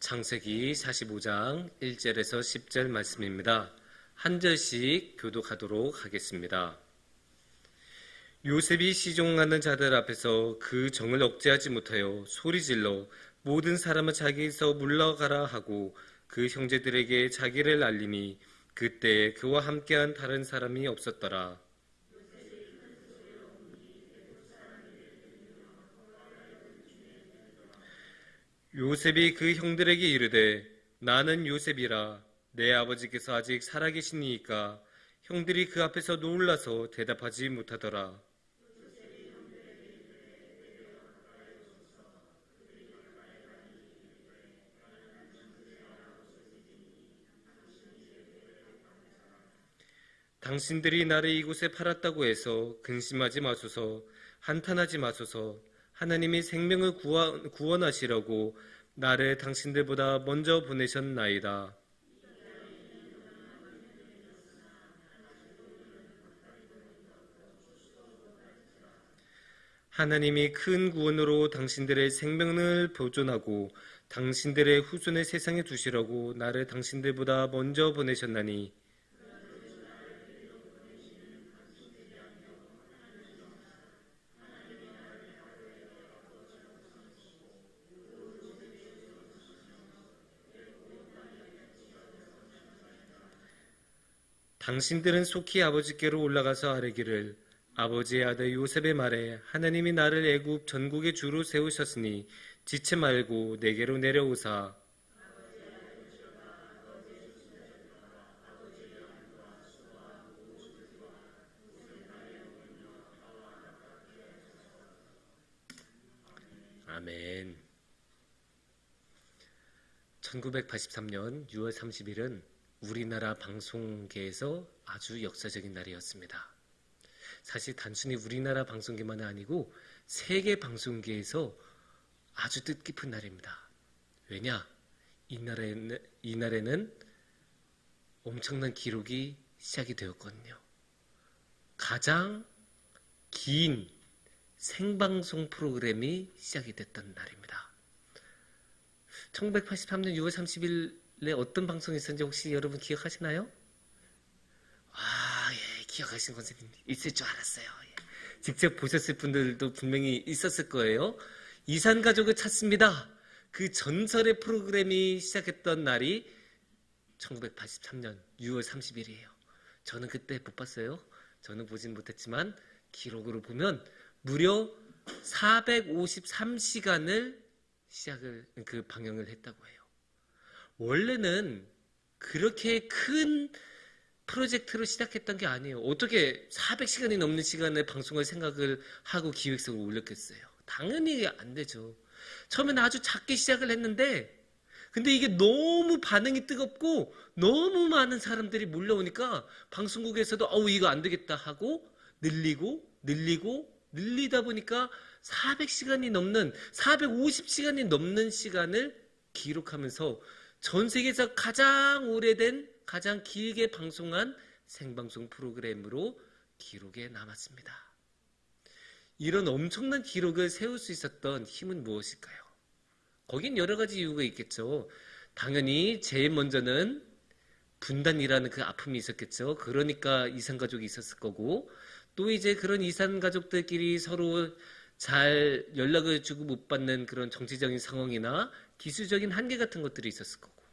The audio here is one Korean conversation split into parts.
창세기 45장 1절에서 10절 말씀입니다. 한 절씩 교독하도록 하겠습니다. 요셉이 시종하는 자들 앞에서 그 정을 억제하지 못하여 소리질러 모든 사람은 자기에서 물러가라 하고 그 형제들에게 자기를 알림이 그때 그와 함께한 다른 사람이 없었더라. 요셉이 그 형들에게 이르되 나는 요셉이라 내 아버지께서 아직 살아계시니이까 형들이 그 앞에서 놀라서 대답하지 못하더라. 당신들이 나를 이곳에 팔았다고 해서 근심하지 마소서, 한탄하지 마소서. 하나님이 생명을 구원하시려고 나를 당신들보다 먼저 보내셨나이다. 하나님이 큰 구원으로 당신들의 생명을 보존하고 당신들의 후손을 세상에 두시려고 나를 당신들보다 먼저 보내셨나니 당신들은 속히 아버지께로 올라가서 아뢰기를 아버지의 아들 요셉의 말에 하나님이 나를 애굽 전국의 주로 세우셨으니 지체 말고 내게로 내려오사 아멘. 1983년 6월 30일은 우리나라 방송계에서 아주 역사적인 날이었습니다. 사실 단순히 우리나라 방송계만은 아니고 세계 방송계에서 아주 뜻깊은 날입니다. 왜냐? 이날에는 엄청난 기록이 시작이 되었거든요. 가장 긴 생방송 프로그램이 시작이 됐던 날입니다. 1983년 6월 30일에 어떤 방송이 있었는지 혹시 여러분 기억하시나요? 예, 기억하시는 선생님 있을 줄 알았어요. 예. 직접 보셨을 분들도 분명히 있었을 거예요. 이산가족을 찾습니다. 그 전설의 프로그램이 시작했던 날이 1983년 6월 30일이에요. 저는 그때 못 봤어요. 저는 보진 못했지만 기록으로 보면 무려 453시간을 방영을 했다고 해요. 원래는 그렇게 큰 프로젝트로 시작했던 게 아니에요. 어떻게 400시간이 넘는 시간을 방송을 생각을 하고 기획서를 올렸겠어요? 당연히 안 되죠. 처음에는 아주 작게 시작을 했는데 근데 이게 너무 반응이 뜨겁고 너무 많은 사람들이 몰려오니까 방송국에서도 이거 안 되겠다 하고 늘리다 보니까 400시간이 넘는 450시간이 넘는 시간을 기록하면서 전 세계에서 가장 오래된 가장 길게 방송한 생방송 프로그램으로 기록에 남았습니다. 이런 엄청난 기록을 세울 수 있었던 힘은 무엇일까요? 거긴 여러 가지 이유가 있겠죠. 당연히 제일 먼저는 분단이라는 그 아픔이 있었겠죠. 그러니까 이산가족이 있었을 거고 또 이제 그런 이산가족들끼리 서로 잘 연락을 주고 못 받는 그런 정치적인 상황이나 기술적인 한계 같은 것들이 있었을 거고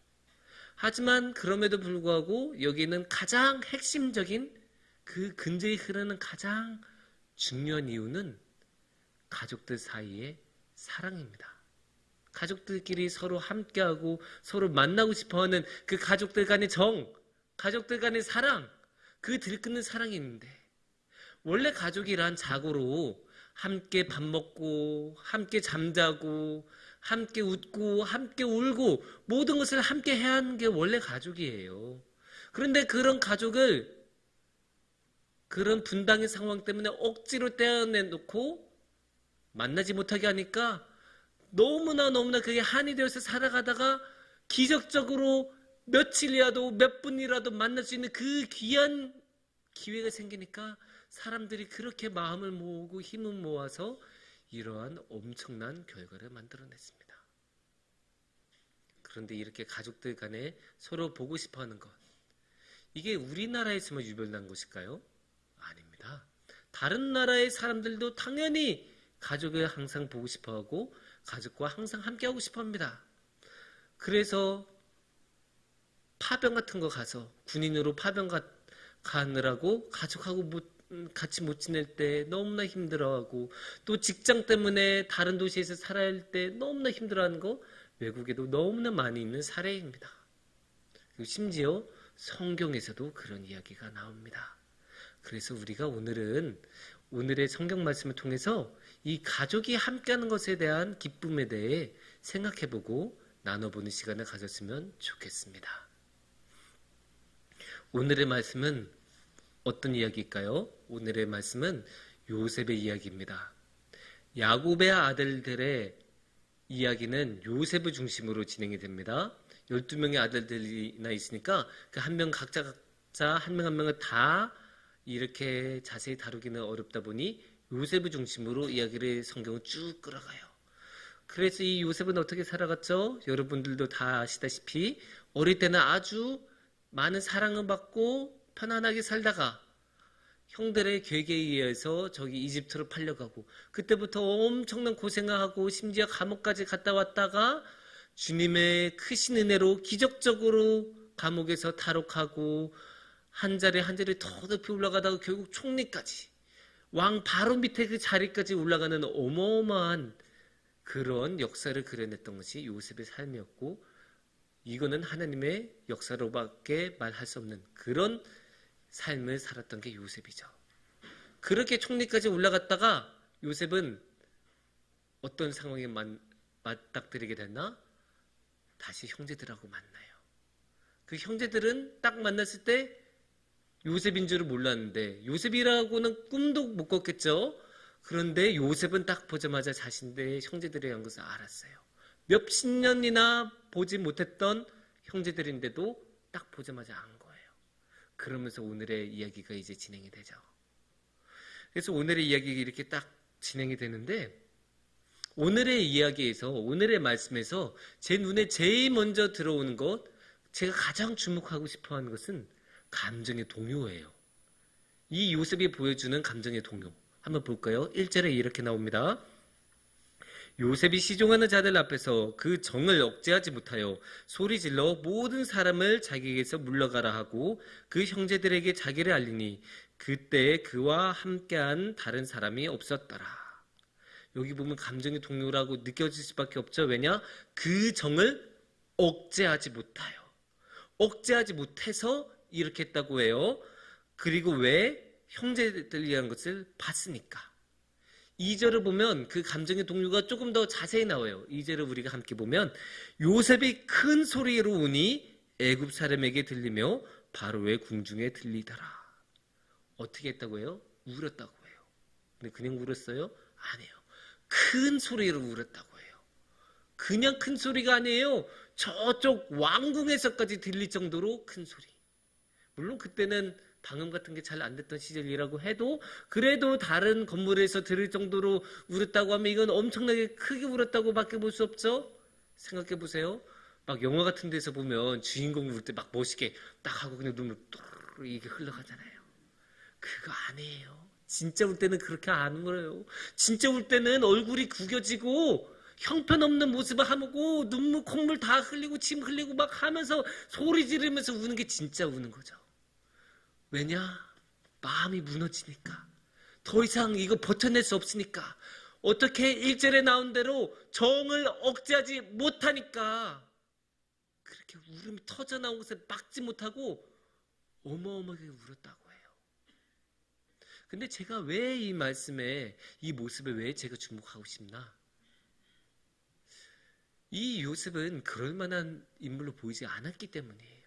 하지만 그럼에도 불구하고 여기는 가장 핵심적인 그 근저에 흐르는 가장 중요한 이유는 가족들 사이의 사랑입니다. 가족들끼리 서로 함께하고 서로 만나고 싶어하는 그 가족들 간의 정, 가족들 간의 사랑, 그 들끓는 사랑이 있는데 원래 가족이란 자고로 함께 밥 먹고 함께 잠자고 함께 웃고 함께 울고 모든 것을 함께 해야 하는 게 원래 가족이에요. 그런데 그런 가족을 그런 분당의 상황 때문에 억지로 떼어내놓고 만나지 못하게 하니까 너무나 그게 한이 되어서 살아가다가 기적적으로 며칠이라도 몇 분이라도 만날 수 있는 그 귀한 기회가 생기니까 사람들이 그렇게 마음을 모으고 힘을 모아서 이러한 엄청난 결과를 만들어냈습니다. 그런데 이렇게 가족들 간에 서로 보고 싶어 하는 것, 이게 우리나라에서만 유별난 것일까요? 아닙니다. 다른 나라의 사람들도 당연히 가족을 항상 보고 싶어 하고 가족과 항상 함께 하고 싶어 합니다. 그래서 파병 같은 거 가서 군인으로 파병 가느라고 가족하고 같이 못 지낼 때 너무나 힘들어하고, 또 직장 때문에 다른 도시에서 살아야 할 때 너무나 힘들어하는 거 외국에도 너무나 많이 있는 사례입니다. 그리고 심지어 성경에서도 그런 이야기가 나옵니다. 그래서 우리가 오늘의 성경 말씀을 통해서 이 가족이 함께하는 것에 대한 기쁨에 대해 생각해보고 나눠보는 시간을 가졌으면 좋겠습니다. 오늘의 말씀은 어떤 이야기일까요? 오늘의 말씀은 요셉의 이야기입니다. 야곱의 아들들의 이야기는 요셉을 중심으로 진행이 됩니다. 12명의 아들들이나 있으니까 그 한 명 각자 한 명 한 명을 다 이렇게 자세히 다루기는 어렵다 보니 요셉을 중심으로 이야기를 성경은 쭉 끌어가요. 그래서 이 요셉은 어떻게 살아갔죠? 여러분들도 다 아시다시피 어릴 때는 아주 많은 사랑을 받고 편안하게 살다가 형들의 계획에 의해서 저기 이집트로 팔려가고, 그때부터 엄청난 고생을 하고 심지어 감옥까지 갔다 왔다가 주님의 크신 은혜로 기적적으로 감옥에서 탈옥하고 한 자리 한 자리 더 높이 올라가다가 결국 총리까지, 왕 바로 밑에 그 자리까지 올라가는 어마어마한 그런 역사를 그려냈던 것이 요셉의 삶이었고, 이거는 하나님의 역사로밖에 말할 수 없는 그런 삶을 살았던 게 요셉이죠. 그렇게 총리까지 올라갔다가 요셉은 어떤 상황에 맞닥뜨리게 됐나? 다시 형제들하고 만나요. 그 형제들은 딱 만났을 때 요셉인 줄을 몰랐는데, 요셉이라고는 꿈도 못 꿨겠죠. 그런데 요셉은 딱 보자마자 자신의 형제들이란 것을 알았어요. 몇십 년이나 보지 못했던 형제들인데도 딱 보자마자 안 거예요. 그러면서 오늘의 이야기가 이제 진행이 되죠. 그래서 오늘의 이야기가 이렇게 딱 진행이 되는데, 오늘의 이야기에서, 오늘의 말씀에서 제 눈에 제일 먼저 들어오는 것, 제가 가장 주목하고 싶어 하는 것은 감정의 동요예요. 이 요셉이 보여주는 감정의 동요 한번 볼까요? 1절에 이렇게 나옵니다. 요셉이 시종하는 자들 앞에서 그 정을 억제하지 못하여 소리질러 모든 사람을 자기에게서 물러가라 하고 그 형제들에게 자기를 알리니 그때 그와 함께한 다른 사람이 없었더라. 여기 보면 감정의 동요라고 느껴질 수밖에 없죠. 왜냐? 그 정을 억제하지 못하여, 억제하지 못해서 이렇게 했다고 해요. 그리고 왜? 형제들이라는 것을 봤으니까. 2절을 보면 그 감정의 동요가 조금 더 자세히 나와요. 2절을 우리가 함께 보면 요셉이 큰 소리로 우니 애굽 사람에게 들리며 바로의 궁중에 들리더라. 어떻게 했다고 해요? 울었다고 해요. 근데 그냥 울었어요? 아니에요. 큰 소리로 울었다고 해요. 그냥 큰 소리가 아니에요. 저쪽 왕궁에서까지 들릴 정도로 큰 소리. 물론 그때는 방음 같은 게 잘 안 됐던 시절이라고 해도, 그래도 다른 건물에서 들을 정도로 울었다고 하면 이건 엄청나게 크게 울었다고 밖에 볼 수 없죠? 생각해 보세요. 막 영화 같은 데서 보면 주인공이 울 때 막 멋있게 딱 하고 그냥 눈물 또르르 이게 흘러가잖아요. 그거 아니에요. 진짜 울 때는 그렇게 안 울어요. 진짜 울 때는 얼굴이 구겨지고 형편없는 모습을 하고 눈물 콧물 다 흘리고 침 흘리고 막 하면서 소리 지르면서 우는 게 진짜 우는 거죠. 왜냐? 마음이 무너지니까. 더 이상 이거 버텨낼 수 없으니까. 어떻게 1절에 나온 대로 정을 억제하지 못하니까 그렇게 울음이 터져 나온 것을 막지 못하고 어마어마하게 울었다고 해요. 근데 제가 왜 이 말씀에, 이 모습에 왜 제가 주목하고 싶나? 이 요셉은 그럴 만한 인물로 보이지 않았기 때문이에요.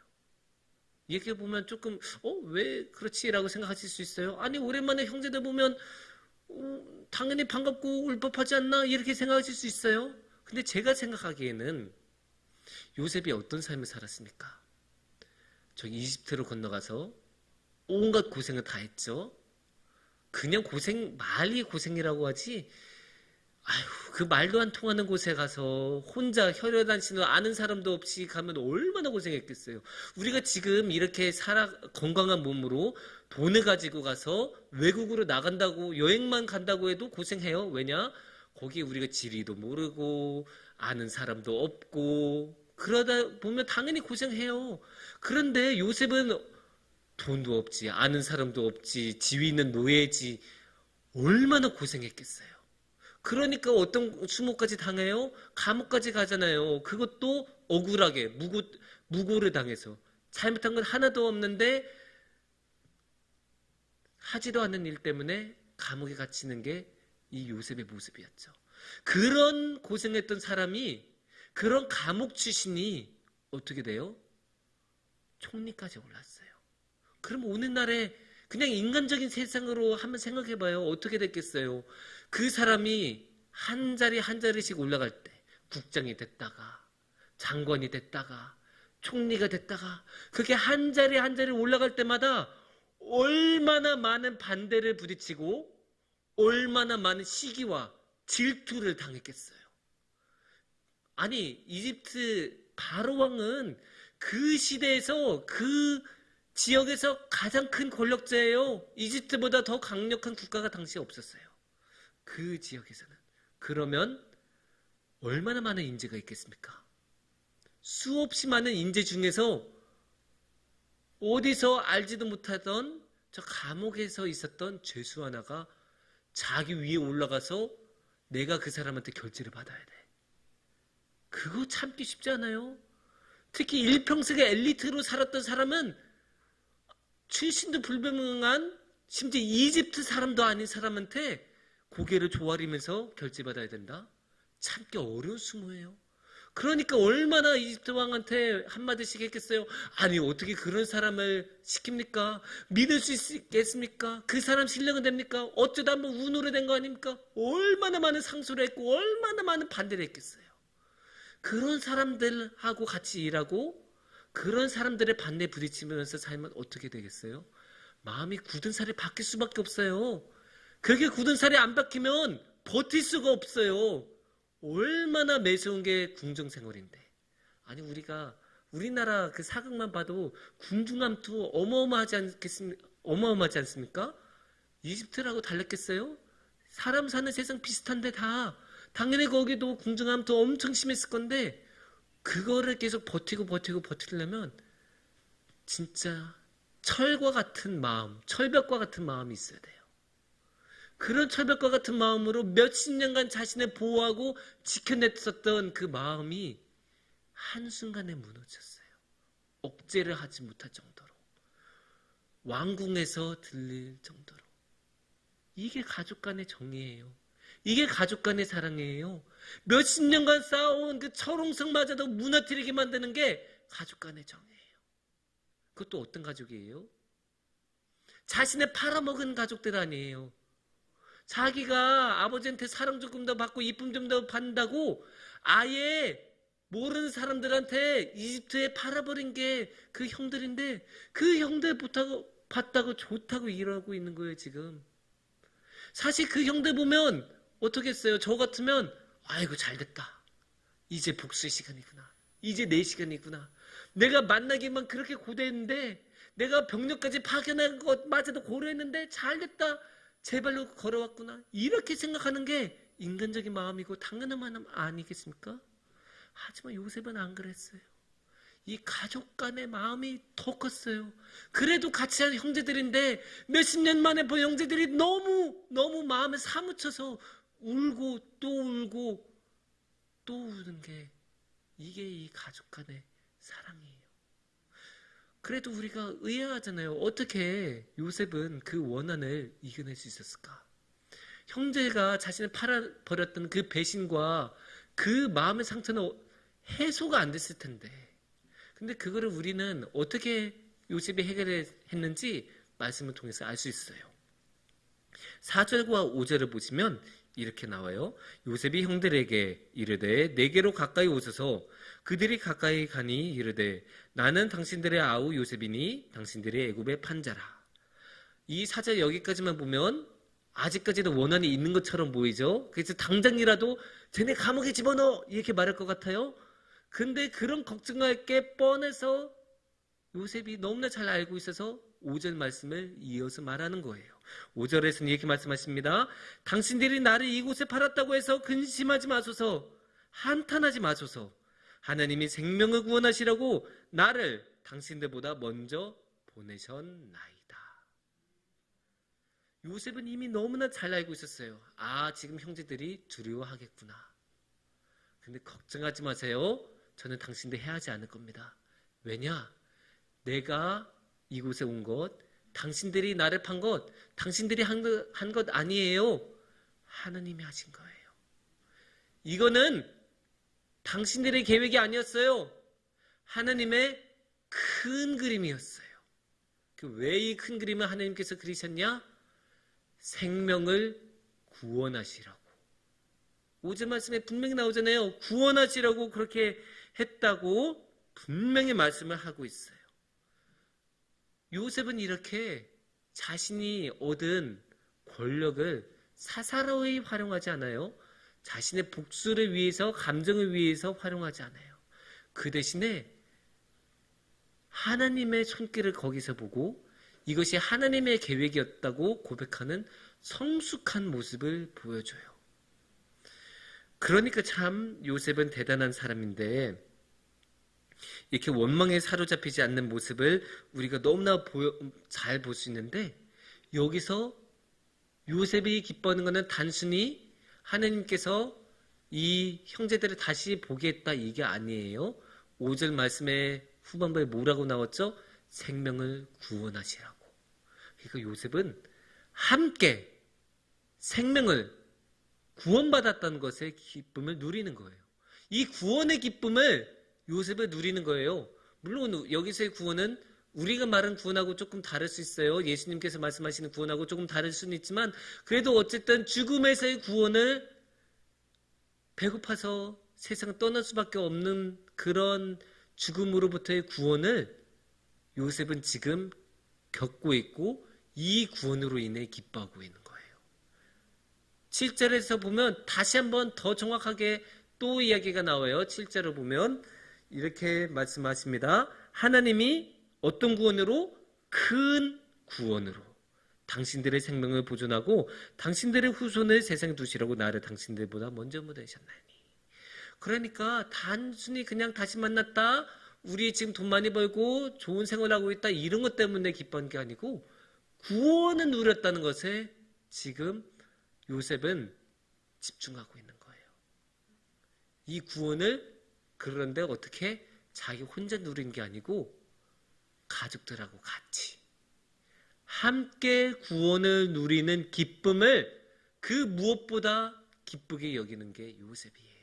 얘기해 보면 조금 왜 그렇지라고 생각하실 수 있어요. 아니 오랜만에 형제들 보면 당연히 반갑고 울법하지 않나 이렇게 생각하실 수 있어요. 근데 제가 생각하기에는 요셉이 어떤 삶을 살았습니까? 저기 이집트로 건너가서 온갖 고생을 다 했죠. 그냥 고생, 말이 고생이라고 하지 아휴, 그 말도 안 통하는 곳에 가서 혼자 혈혈단신으로 아는 사람도 없이 가면 얼마나 고생했겠어요. 우리가 지금 이렇게 건강한 몸으로 돈을 가지고 가서 외국으로 나간다고 여행만 간다고 해도 고생해요. 왜냐? 거기에 우리가 지리도 모르고 아는 사람도 없고 그러다 보면 당연히 고생해요. 그런데 요셉은 돈도 없지, 아는 사람도 없지, 지위는 노예지, 얼마나 고생했겠어요. 그러니까 어떤 수모까지 당해요? 감옥까지 가잖아요. 그것도 억울하게 무고를 당해서 잘못한 건 하나도 없는데 하지도 않는 일 때문에 감옥에 갇히는 게 이 요셉의 모습이었죠. 그런 고생했던 사람이, 그런 감옥 출신이 어떻게 돼요? 총리까지 올랐어요. 그럼 오늘날에 그냥 인간적인 세상으로 한번 생각해봐요. 어떻게 됐겠어요? 그 사람이 한 자리 한 자리씩 올라갈 때 국장이 됐다가 장관이 됐다가 총리가 됐다가 그게 한 자리 한 자리 올라갈 때마다 얼마나 많은 반대를 부딪히고 얼마나 많은 시기와 질투를 당했겠어요. 아니, 이집트 바로 왕은 그 시대에서 그 지역에서 가장 큰 권력자예요. 이집트보다 더 강력한 국가가 당시에 없었어요. 그 지역에서는. 그러면 얼마나 많은 인재가 있겠습니까? 수없이 많은 인재 중에서 어디서 알지도 못하던 저 감옥에서 있었던 죄수 하나가 자기 위에 올라가서 내가 그 사람한테 결제를 받아야 돼. 그거 참기 쉽지 않아요. 특히 일평생에 엘리트로 살았던 사람은 출신도 불분명한 심지어 이집트 사람도 아닌 사람한테 고개를 조아리면서 결제받아야 된다? 참기 어려운 수모예요. 그러니까 얼마나 이집트 왕한테 한마디씩 했겠어요. 아니 어떻게 그런 사람을 시킵니까? 믿을 수 있겠습니까? 그 사람 신뢰가 됩니까? 어쩌다 한번 운으로 된 거 아닙니까? 얼마나 많은 상소를 했고 얼마나 많은 반대를 했겠어요. 그런 사람들하고 같이 일하고 그런 사람들의 반대에 부딪히면서 살면 어떻게 되겠어요? 마음이 굳은 살이 바뀔 수밖에 없어요. 그렇게 굳은 살이 안 바뀌면 버틸 수가 없어요. 얼마나 매서운 게 궁정생활인데. 아니 우리나라 그 사극만 봐도 궁중암투 어마어마하지 않습니까? 이집트라고 달랐겠어요? 사람 사는 세상 비슷한데 다 당연히 거기도 궁중암투 엄청 심했을 건데 그거를 계속 버티려면 진짜 철과 같은 마음, 철벽과 같은 마음이 있어야 돼요. 그런 철벽과 같은 마음으로 몇십 년간 자신을 보호하고 지켜냈었던 그 마음이 한순간에 무너졌어요. 억제를 하지 못할 정도로. 왕궁에서 들릴 정도로. 이게 가족 간의 정의예요. 이게 가족 간의 사랑이에요. 몇십 년간 쌓아온 그 철옹성마저도 무너뜨리게 만드는 게 가족 간의 정의예요. 그것도 어떤 가족이에요? 자신의 팔아먹은 가족들 아니에요. 자기가 아버지한테 사랑 조금 더 받고 이쁨 좀 더 받는다고 아예 모르는 사람들한테 이집트에 팔아버린 게 그 형들인데 그 형들 받다고 좋다고 일하고 있는 거예요 지금. 사실 그 형들 보면 어떻게 했어요? 저 같으면 아이고 잘됐다. 이제 복수의 시간이구나. 이제 내 시간이구나. 내가 만나기만 그렇게 고대했는데 내가 병력까지 파견한 것마저도 고려했는데 잘됐다. 제 발로 걸어왔구나. 이렇게 생각하는 게 인간적인 마음이고 당연한 마음 아니겠습니까? 하지만 요셉은 안 그랬어요. 이 가족 간의 마음이 더 컸어요. 그래도 같이 한 형제들인데 몇십 년 만에 본 형제들이 너무 마음에 사무쳐서 울고 또 우는 게 이게 이 가족 간의 사랑이에요. 그래도 우리가 의아하잖아요. 어떻게 요셉은 그 원한을 이겨낼 수 있었을까? 형제가 자신을 팔아버렸던 그 배신과 그 마음의 상처는 해소가 안 됐을 텐데. 근데 그거를 우리는 어떻게 요셉이 해결했는지 말씀을 통해서 알 수 있어요. 4절과 5절을 보시면 이렇게 나와요. 요셉이 형들에게 이르되 내게로 가까이 오소서. 그들이 가까이 가니 이르되 나는 당신들의 아우 요셉이니 당신들의 애굽의 판자라. 이 4절 여기까지만 보면 아직까지도 원한이 있는 것처럼 보이죠. 그래서 당장이라도 쟤네 감옥에 집어넣어 이렇게 말할 것 같아요. 근데 그런 걱정할 게 뻔해서 요셉이 너무나 잘 알고 있어서 5절 말씀을 이어서 말하는 거예요. 5절에서는 이렇게 말씀하십니다. 당신들이 나를 이곳에 팔았다고 해서 근심하지 마소서, 한탄하지 마소서. 하나님이 생명을 구원하시라고 나를 당신들보다 먼저 보내셨나이다. 요셉은 이미 너무나 잘 알고 있었어요. 아, 지금 형제들이 두려워하겠구나. 근데 걱정하지 마세요. 저는 당신들 해하지 않을 겁니다. 왜냐? 내가 이곳에 온 것, 당신들이 나를 판 것, 당신들이 한 것 아니에요. 하나님이 하신 거예요. 이거는 당신들의 계획이 아니었어요. 하나님의 큰 그림이었어요. 왜 이 큰 그림을 하나님께서 그리셨냐? 생명을 구원하시라고. 5절 말씀에 분명히 나오잖아요. 구원하시라고 그렇게 했다고 분명히 말씀을 하고 있어요. 요셉은 이렇게 자신이 얻은 권력을 사사로이 활용하지 않아요. 자신의 복수를 위해서, 감정을 위해서 활용하지 않아요. 그 대신에 하나님의 손길을 거기서 보고 이것이 하나님의 계획이었다고 고백하는 성숙한 모습을 보여줘요. 그러니까 참 요셉은 대단한 사람인데 이렇게 원망에 사로잡히지 않는 모습을 우리가 너무나 잘 볼 수 있는데 여기서 요셉이 기뻐하는 것은 단순히 하나님께서 이 형제들을 다시 보게 했다 이게 아니에요. 5절 말씀의 후반부에 뭐라고 나왔죠? 생명을 구원하시라고. 그러니까 요셉은 함께 생명을 구원받았다는 것의 기쁨을 누리는 거예요. 이 구원의 기쁨을 요셉을 누리는 거예요. 물론 여기서의 구원은 우리가 말하는 구원하고 조금 다를 수 있어요. 예수님께서 말씀하시는 구원하고 조금 다를 수는 있지만 그래도 어쨌든 죽음에서의 구원을 배고파서 세상을 떠날 수밖에 없는 그런 죽음으로부터의 구원을 요셉은 지금 겪고 있고 이 구원으로 인해 기뻐하고 있는 거예요. 7절에서 보면 다시 한번 더 정확하게 또 이야기가 나와요. 7절을 보면 이렇게 말씀하십니다. 하나님이 어떤 구원으로? 큰 구원으로 당신들의 생명을 보존하고 당신들의 후손을 세상에 두시라고 나를 당신들보다 먼저 보내셨나니. 그러니까 단순히 그냥 다시 만났다, 우리 지금 돈 많이 벌고 좋은 생활하고 있다 이런 것 때문에 기뻐한 게 아니고 구원을 누렸다는 것에 지금 요셉은 집중하고 있는 거예요. 이 구원을 그런데 어떻게 자기 혼자 누린 게 아니고 가족들하고 같이 함께 구원을 누리는 기쁨을 그 무엇보다 기쁘게 여기는 게 요셉이에요.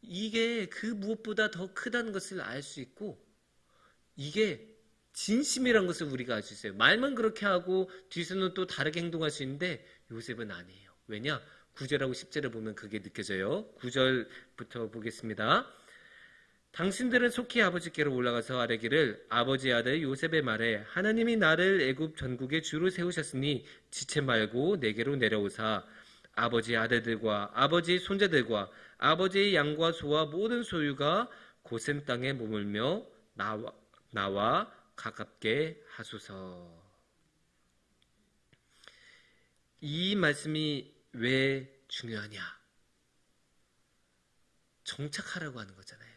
이게 그 무엇보다 더 크다는 것을 알 수 있고 이게 진심이란 것을 우리가 알 수 있어요. 말만 그렇게 하고 뒤에서는 또 다르게 행동할 수 있는데 요셉은 아니에요. 왜냐? 9절하고 10절을 보면 그게 느껴져요. 9절부터 보겠습니다. 당신들은 속히 아버지께로 올라가서 아뢰기를 아버지의 아들 요셉의 말에 하나님이 나를 애굽 전국의 주로 세우셨으니 지체 말고 내게로 내려오사 아버지의 아들들과 아버지의 손자들과 아버지의 양과 소와 모든 소유가 고센 땅에 머물며 나와 가깝게 하소서. 이 말씀이 왜 중요하냐? 정착하라고 하는 거잖아요.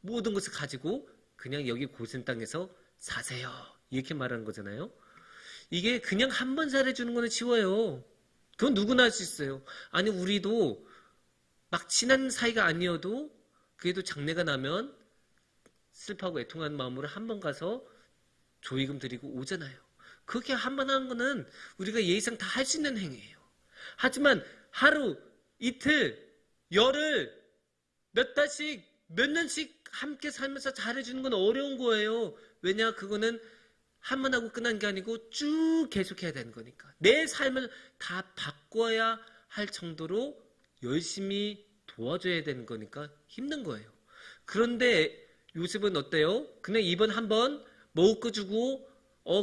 모든 것을 가지고 그냥 여기 고센 땅에서 사세요. 이렇게 말하는 거잖아요. 이게 그냥 한 번 잘해주는 거는 쉬워요. 그건 누구나 할 수 있어요. 아니 우리도 막 친한 사이가 아니어도 그래도 장례가 나면 슬퍼하고 애통하는 마음으로 한 번 가서 조의금 드리고 오잖아요. 그렇게 한 번 하는 거는 우리가 예의상 다 할 수 있는 행위예요. 하지만 하루, 이틀, 열흘, 몇 달씩, 몇 년씩 함께 살면서 잘해주는 건 어려운 거예요. 왜냐? 그거는 한 번 하고 끝난 게 아니고 쭉 계속해야 되는 거니까. 내 삶을 다 바꿔야 할 정도로 열심히 도와줘야 되는 거니까 힘든 거예요. 그런데 요셉은 어때요? 그냥 이번 한 번 먹을 거 주고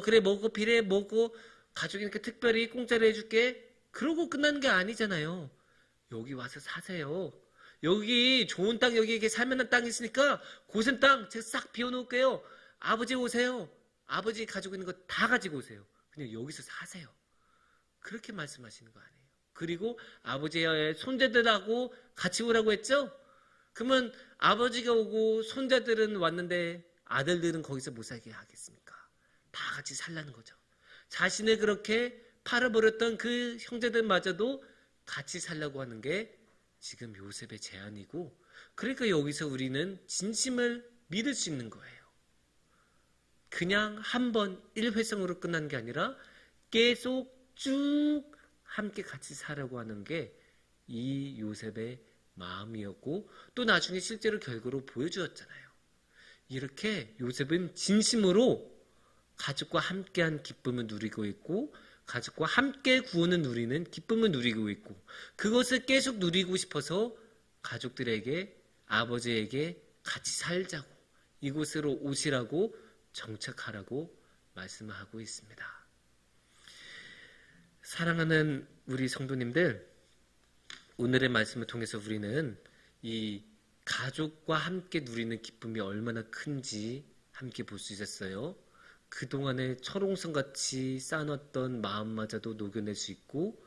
그래 먹을 거 필요해 먹고 가족이니까 특별히 공짜로 해줄게. 그러고 끝나는 게 아니잖아요. 여기 와서 사세요. 여기 좋은 땅, 여기 이렇게 살만한 땅이 있으니까 고센 땅 제가 싹 비워놓을게요. 아버지 오세요. 아버지 가지고 있는 거 다 가지고 오세요. 그냥 여기서 사세요. 그렇게 말씀하시는 거 아니에요. 그리고 아버지의 손자들하고 같이 오라고 했죠? 그러면 아버지가 오고 손자들은 왔는데 아들들은 거기서 못 살게 하겠습니까? 다 같이 살라는 거죠. 자신을 그렇게 팔아버렸던 그 형제들마저도 같이 살라고 하는 게 지금 요셉의 제안이고, 그러니까 여기서 우리는 진심을 믿을 수 있는 거예요. 그냥 한 번 일회성으로 끝난 게 아니라 계속 쭉 함께 같이 살라고 하는 게 이 요셉의 마음이었고, 또 나중에 실제로 결과로 보여주었잖아요. 이렇게 요셉은 진심으로 가족과 함께한 기쁨을 누리고 있고, 가족과 함께 구원을 누리는 기쁨을 누리고 있고, 그것을 계속 누리고 싶어서 가족들에게, 아버지에게 같이 살자고, 이곳으로 오시라고 정착하라고 말씀을 하고 있습니다. 사랑하는 우리 성도님들, 오늘의 말씀을 통해서 우리는 이 가족과 함께 누리는 기쁨이 얼마나 큰지 함께 볼 수 있었어요. 그동안에 철옹성같이 쌓아놨던 마음마저도 녹여낼 수 있고,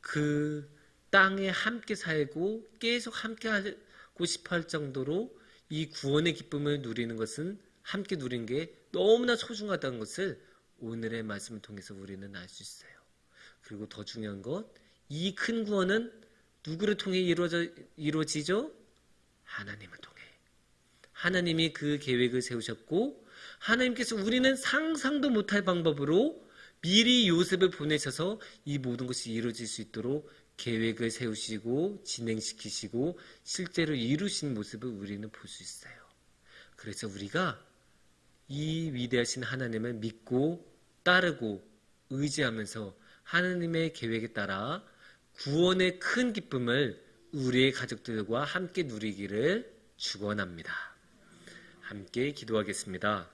그 땅에 함께 살고 계속 함께 하고 싶어 할 정도로 이 구원의 기쁨을 누리는 것은, 함께 누리는 게 너무나 소중하다는 것을 오늘의 말씀을 통해서 우리는 알 수 있어요. 그리고 더 중요한 것, 이 큰 구원은 누구를 통해 이루어지죠? 하나님을 통해. 하나님이 그 계획을 세우셨고, 하나님께서 우리는 상상도 못할 방법으로 미리 요셉을 보내셔서 이 모든 것이 이루어질 수 있도록 계획을 세우시고 진행시키시고 실제로 이루신 모습을 우리는 볼 수 있어요. 그래서 우리가 이 위대하신 하나님을 믿고 따르고 의지하면서 하나님의 계획에 따라 구원의 큰 기쁨을 우리의 가족들과 함께 누리기를 축원합니다. 함께 기도하겠습니다.